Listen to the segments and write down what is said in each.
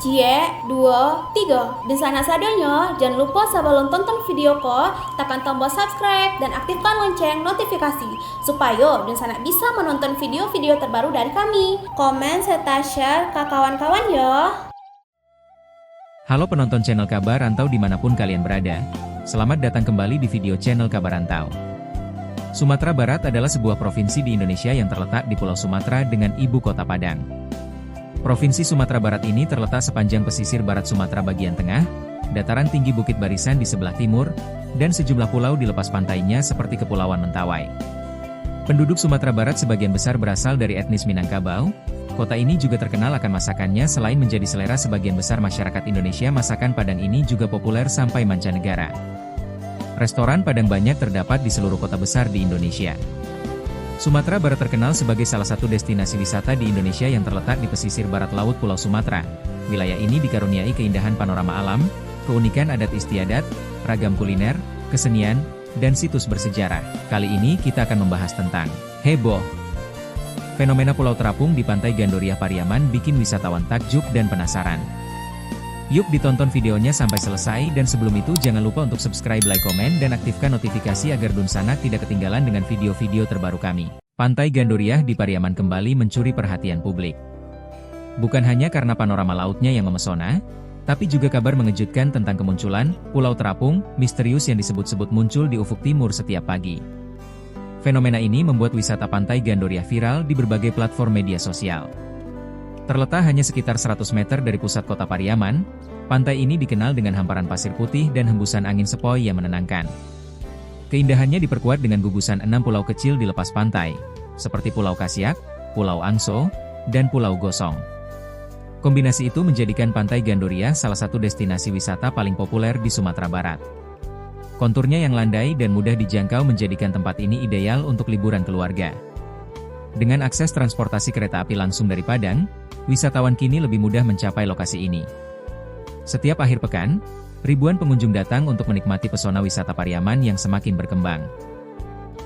Cie, 2, 3. Dan sana sadanya, jangan lupa sebelum tonton video ko, tekan tombol subscribe dan aktifkan lonceng notifikasi supaya dan sana bisa menonton video-video terbaru dari kami. Komen serta share ke kawan-kawan ya. Halo penonton channel Kabar Rantau dimanapun kalian berada. Selamat datang kembali di video channel Kabar Rantau. Sumatera Barat adalah sebuah provinsi di Indonesia yang terletak di Pulau Sumatera dengan ibu kota Padang. Provinsi Sumatera Barat ini terletak sepanjang pesisir barat Sumatera bagian tengah, dataran tinggi Bukit Barisan di sebelah timur, dan sejumlah pulau di lepas pantainya seperti Kepulauan Mentawai. Penduduk Sumatera Barat sebagian besar berasal dari etnis Minangkabau. Kota ini juga terkenal akan masakannya. Selain menjadi selera sebagian besar masyarakat Indonesia, masakan Padang ini juga populer sampai mancanegara. Restoran Padang banyak terdapat di seluruh kota besar di Indonesia. Sumatera Barat terkenal sebagai salah satu destinasi wisata di Indonesia yang terletak di pesisir barat laut Pulau Sumatera. Wilayah ini dikaruniai keindahan panorama alam, keunikan adat istiadat, ragam kuliner, kesenian, dan situs bersejarah. Kali ini kita akan membahas tentang heboh. Fenomena Pulau Terapung di Pantai Gandoria Pariaman bikin wisatawan takjub dan penasaran. Yuk ditonton videonya sampai selesai, dan sebelum itu jangan lupa untuk subscribe, like, komen, dan aktifkan notifikasi agar Dunsana tidak ketinggalan dengan video-video terbaru kami. Pantai Gandoria di Pariaman kembali mencuri perhatian publik. Bukan hanya karena panorama lautnya yang memesona, tapi juga kabar mengejutkan tentang kemunculan Pulau Terapung misterius yang disebut-sebut muncul di ufuk timur setiap pagi. Fenomena ini membuat wisata Pantai Gandoria viral di berbagai platform media sosial. Terletak hanya sekitar 100 meter dari pusat kota Pariaman, pantai ini dikenal dengan hamparan pasir putih dan hembusan angin sepoi yang menenangkan. Keindahannya diperkuat dengan gugusan 6 pulau kecil di lepas pantai, seperti Pulau Kasiak, Pulau Angso, dan Pulau Gosong. Kombinasi itu menjadikan Pantai Gandoria salah satu destinasi wisata paling populer di Sumatera Barat. Konturnya yang landai dan mudah dijangkau menjadikan tempat ini ideal untuk liburan keluarga. Dengan akses transportasi kereta api langsung dari Padang, wisatawan kini lebih mudah mencapai lokasi ini. Setiap akhir pekan, ribuan pengunjung datang untuk menikmati pesona wisata Pariaman yang semakin berkembang.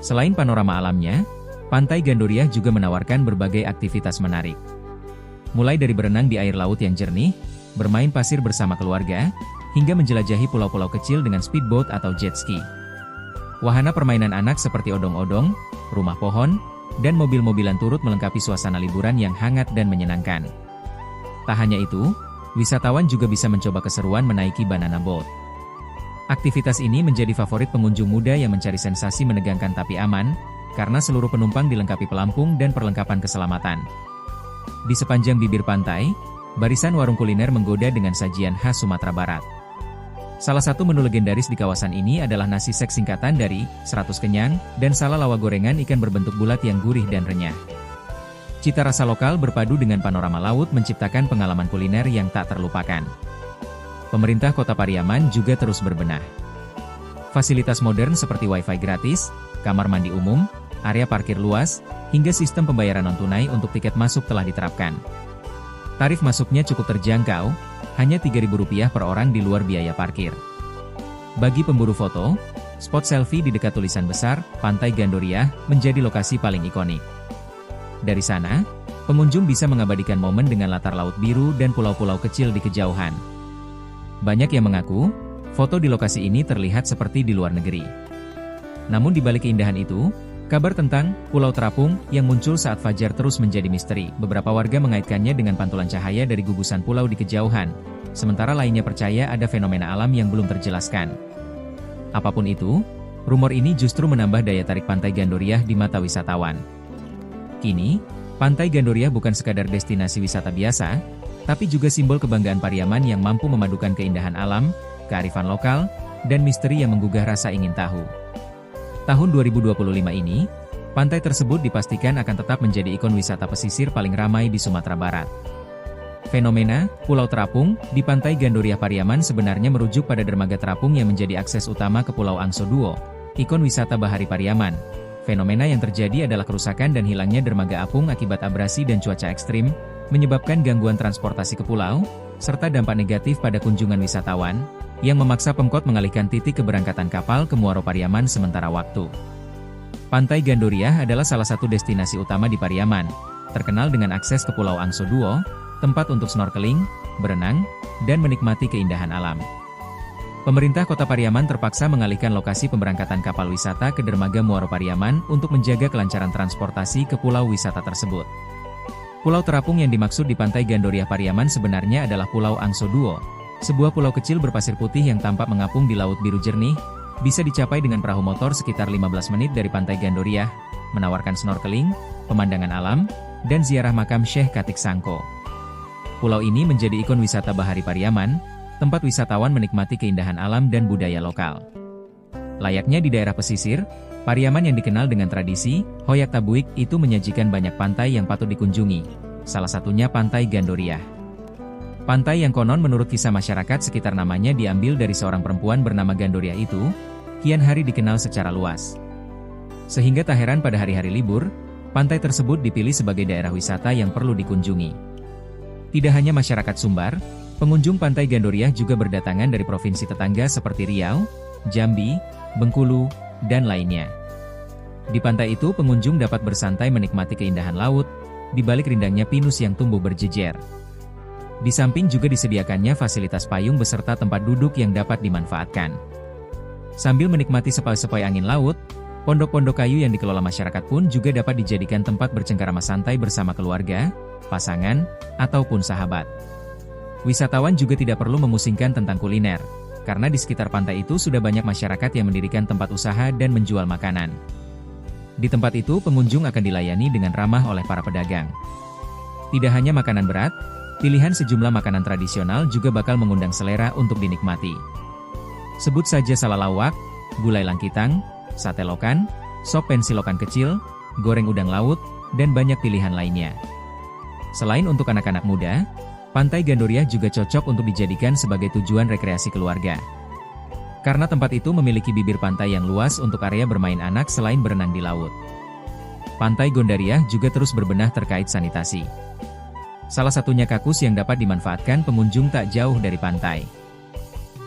Selain panorama alamnya, Pantai Gandoria juga menawarkan berbagai aktivitas menarik. Mulai dari berenang di air laut yang jernih, bermain pasir bersama keluarga, hingga menjelajahi pulau-pulau kecil dengan speedboat atau jet ski. Wahana permainan anak seperti odong-odong, rumah pohon, dan mobil-mobilan turut melengkapi suasana liburan yang hangat dan menyenangkan. Tak hanya itu, wisatawan juga bisa mencoba keseruan menaiki banana boat. Aktivitas ini menjadi favorit pengunjung muda yang mencari sensasi menegangkan tapi aman, karena seluruh penumpang dilengkapi pelampung dan perlengkapan keselamatan. Di sepanjang bibir pantai, barisan warung kuliner menggoda dengan sajian khas Sumatera Barat. Salah satu menu legendaris di kawasan ini adalah nasi sek singkatan dari 100 kenyang, dan salalawa gorengan ikan berbentuk bulat yang gurih dan renyah. Cita rasa lokal berpadu dengan panorama laut menciptakan pengalaman kuliner yang tak terlupakan. Pemerintah Kota Pariaman juga terus berbenah. Fasilitas modern seperti wifi gratis, kamar mandi umum, area parkir luas, hingga sistem pembayaran non-tunai untuk tiket masuk telah diterapkan. Tarif masuknya cukup terjangkau, hanya Rp3.000 per orang di luar biaya parkir. Bagi pemburu foto, spot selfie di dekat tulisan besar, Pantai Gandoria, menjadi lokasi paling ikonik. Dari sana, pengunjung bisa mengabadikan momen dengan latar laut biru dan pulau-pulau kecil di kejauhan. Banyak yang mengaku, foto di lokasi ini terlihat seperti di luar negeri. Namun di balik keindahan itu, kabar tentang Pulau Terapung yang muncul saat fajar terus menjadi misteri. Beberapa warga mengaitkannya dengan pantulan cahaya dari gugusan pulau di kejauhan, sementara lainnya percaya ada fenomena alam yang belum terjelaskan. Apapun itu, rumor ini justru menambah daya tarik Pantai Gandoria di mata wisatawan. Kini, Pantai Gandoria bukan sekadar destinasi wisata biasa, tapi juga simbol kebanggaan Pariaman yang mampu memadukan keindahan alam, kearifan lokal, dan misteri yang menggugah rasa ingin tahu. Tahun 2025 ini, pantai tersebut dipastikan akan tetap menjadi ikon wisata pesisir paling ramai di Sumatera Barat. Fenomena Pulau Terapung di Pantai Gandoria Pariaman sebenarnya merujuk pada dermaga terapung yang menjadi akses utama ke Pulau Angso II, ikon wisata bahari Pariaman. Fenomena yang terjadi adalah kerusakan dan hilangnya dermaga apung akibat abrasi dan cuaca ekstrim, menyebabkan gangguan transportasi ke pulau, serta dampak negatif pada kunjungan wisatawan, yang memaksa Pemkot mengalihkan titik keberangkatan kapal ke Muaro Pariaman sementara waktu. Pantai Gandoria adalah salah satu destinasi utama di Pariaman, terkenal dengan akses ke Pulau Angso II, tempat untuk snorkeling, berenang, dan menikmati keindahan alam. Pemerintah Kota Pariaman terpaksa mengalihkan lokasi pemberangkatan kapal wisata ke dermaga Muaro Pariaman untuk menjaga kelancaran transportasi ke pulau wisata tersebut. Pulau terapung yang dimaksud di Pantai Gandoria Pariaman sebenarnya adalah Pulau Angso Duo, sebuah pulau kecil berpasir putih yang tampak mengapung di laut biru jernih, bisa dicapai dengan perahu motor sekitar 15 menit dari Pantai Gandoria, menawarkan snorkeling, pemandangan alam, dan ziarah makam Syekh Katik Sangko. Pulau ini menjadi ikon wisata bahari Pariaman, tempat wisatawan menikmati keindahan alam dan budaya lokal. Layaknya di daerah pesisir, Pariaman yang dikenal dengan tradisi, Hoyak Tabuik itu menyajikan banyak pantai yang patut dikunjungi, salah satunya Pantai Gandoria. Pantai yang konon menurut kisah masyarakat sekitar namanya diambil dari seorang perempuan bernama Gandoria itu, kian hari dikenal secara luas. Sehingga tak heran pada hari-hari libur, pantai tersebut dipilih sebagai daerah wisata yang perlu dikunjungi. Tidak hanya masyarakat Sumbar, pengunjung Pantai Gandoria juga berdatangan dari provinsi tetangga seperti Riau, Jambi, Bengkulu, dan lainnya. Di pantai itu pengunjung dapat bersantai menikmati keindahan laut, di balik rindangnya pinus yang tumbuh berjejer. Di samping juga disediakannya fasilitas payung beserta tempat duduk yang dapat dimanfaatkan. Sambil menikmati sepoi-sepoi angin laut, pondok-pondok kayu yang dikelola masyarakat pun juga dapat dijadikan tempat bercengkarama santai bersama keluarga, pasangan, ataupun sahabat. Wisatawan juga tidak perlu memusingkan tentang kuliner, karena di sekitar pantai itu sudah banyak masyarakat yang mendirikan tempat usaha dan menjual makanan. Di tempat itu pengunjung akan dilayani dengan ramah oleh para pedagang. Tidak hanya makanan berat, pilihan sejumlah makanan tradisional juga bakal mengundang selera untuk dinikmati. Sebut saja salalawak, gulai langkitang, sate lokan, sop pensil lokan kecil, goreng udang laut, dan banyak pilihan lainnya. Selain untuk anak-anak muda, Pantai Gandoria juga cocok untuk dijadikan sebagai tujuan rekreasi keluarga. Karena tempat itu memiliki bibir pantai yang luas untuk area bermain anak selain berenang di laut. Pantai Gandoria juga terus berbenah terkait sanitasi. Salah satunya kakus yang dapat dimanfaatkan pengunjung tak jauh dari pantai.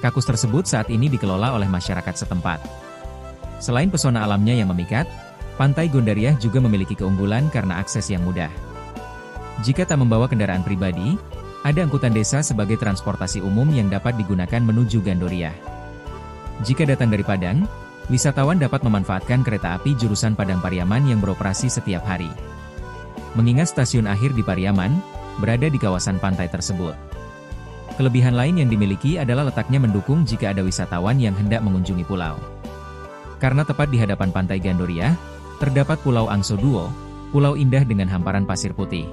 Kakus tersebut saat ini dikelola oleh masyarakat setempat. Selain pesona alamnya yang memikat, Pantai Gandoria juga memiliki keunggulan karena akses yang mudah. Jika tak membawa kendaraan pribadi, ada angkutan desa sebagai transportasi umum yang dapat digunakan menuju Gandoria. Jika datang dari Padang, wisatawan dapat memanfaatkan kereta api jurusan Padang Pariaman yang beroperasi setiap hari. Mengingat stasiun akhir di Pariaman berada di kawasan pantai tersebut. Kelebihan lain yang dimiliki adalah letaknya mendukung jika ada wisatawan yang hendak mengunjungi pulau. Karena tepat di hadapan Pantai Gandoria, terdapat Pulau Angso Duo, pulau indah dengan hamparan pasir putih.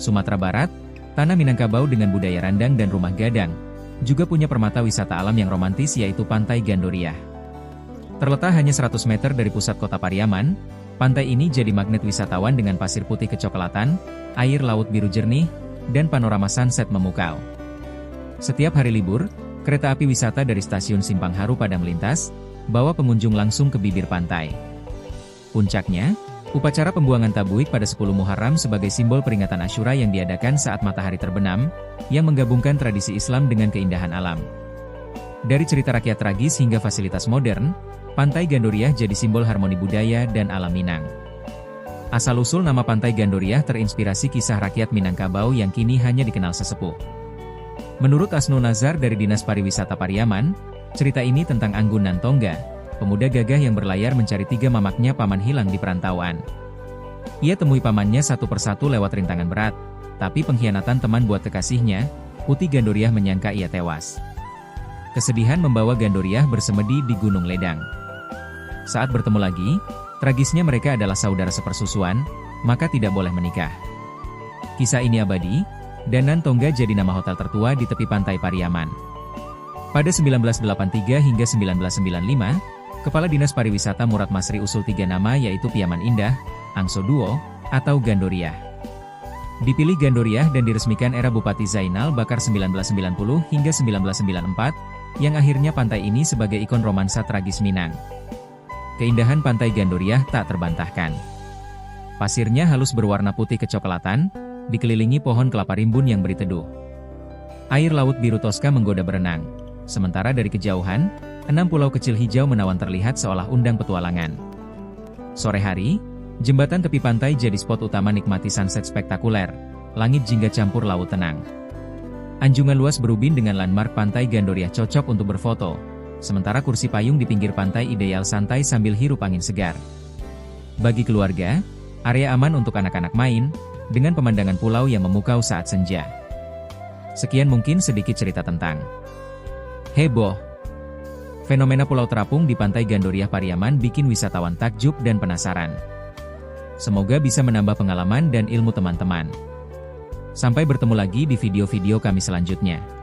Sumatera Barat, tanah Minangkabau dengan budaya randang dan rumah gadang, juga punya permata wisata alam yang romantis yaitu Pantai Gandoria. Terletak hanya 100 meter dari pusat kota Pariaman, pantai ini jadi magnet wisatawan dengan pasir putih kecoklatan, air laut biru jernih, dan panorama sunset memukau. Setiap hari libur, kereta api wisata dari stasiun Simpang Haru Padang melintas, bawa pengunjung langsung ke bibir pantai. Puncaknya, upacara pembuangan tabuik pada 10 Muharram sebagai simbol peringatan Asyura yang diadakan saat matahari terbenam, yang menggabungkan tradisi Islam dengan keindahan alam. Dari cerita rakyat tragis hingga fasilitas modern, Pantai Gandoria jadi simbol harmoni budaya dan alam Minang. Asal-usul nama Pantai Gandoria terinspirasi kisah rakyat Minangkabau yang kini hanya dikenal sesepuh. Menurut Asnu Nazar dari Dinas Pariwisata Pariaman, cerita ini tentang Anggun Nantongga, pemuda gagah yang berlayar mencari 3 mamaknya paman hilang di perantauan. Ia temui pamannya satu persatu lewat rintangan berat, tapi pengkhianatan teman buat kekasihnya, Putih Gandoria menyangka ia tewas. Kesedihan membawa Gandoria bersemedi di Gunung Ledang. Saat bertemu lagi, tragisnya mereka adalah saudara sepersusuan, maka tidak boleh menikah. Kisah ini abadi, dan Nantongga jadi nama hotel tertua di tepi pantai Pariaman. Pada 1983 hingga 1995, Kepala Dinas Pariwisata Murad Masri usul 3 nama yaitu Piaman Indah, Angso Duo, atau Gandoria. Dipilih Gandoria dan diresmikan era Bupati Zainal Bakar 1990 hingga 1994, yang akhirnya pantai ini sebagai ikon romansa tragis Minang. Keindahan Pantai Gandoria tak terbantahkan. Pasirnya halus berwarna putih kecoklatan, dikelilingi pohon kelapa rimbun yang beri teduh. Air laut biru toska menggoda berenang, sementara dari kejauhan, 6 pulau kecil hijau menawan terlihat seolah undang petualangan. Sore hari, jembatan tepi pantai jadi spot utama nikmati sunset spektakuler, langit jingga campur laut tenang. Anjungan luas berubin dengan landmark Pantai Gandoria cocok untuk berfoto, sementara kursi payung di pinggir pantai ideal santai sambil hirup angin segar. Bagi keluarga, area aman untuk anak-anak main, dengan pemandangan pulau yang memukau saat senja. Sekian mungkin sedikit cerita tentang heboh. Fenomena pulau terapung di Pantai Gandoria Pariaman bikin wisatawan takjub dan penasaran. Semoga bisa menambah pengalaman dan ilmu teman-teman. Sampai bertemu lagi di video-video kami selanjutnya.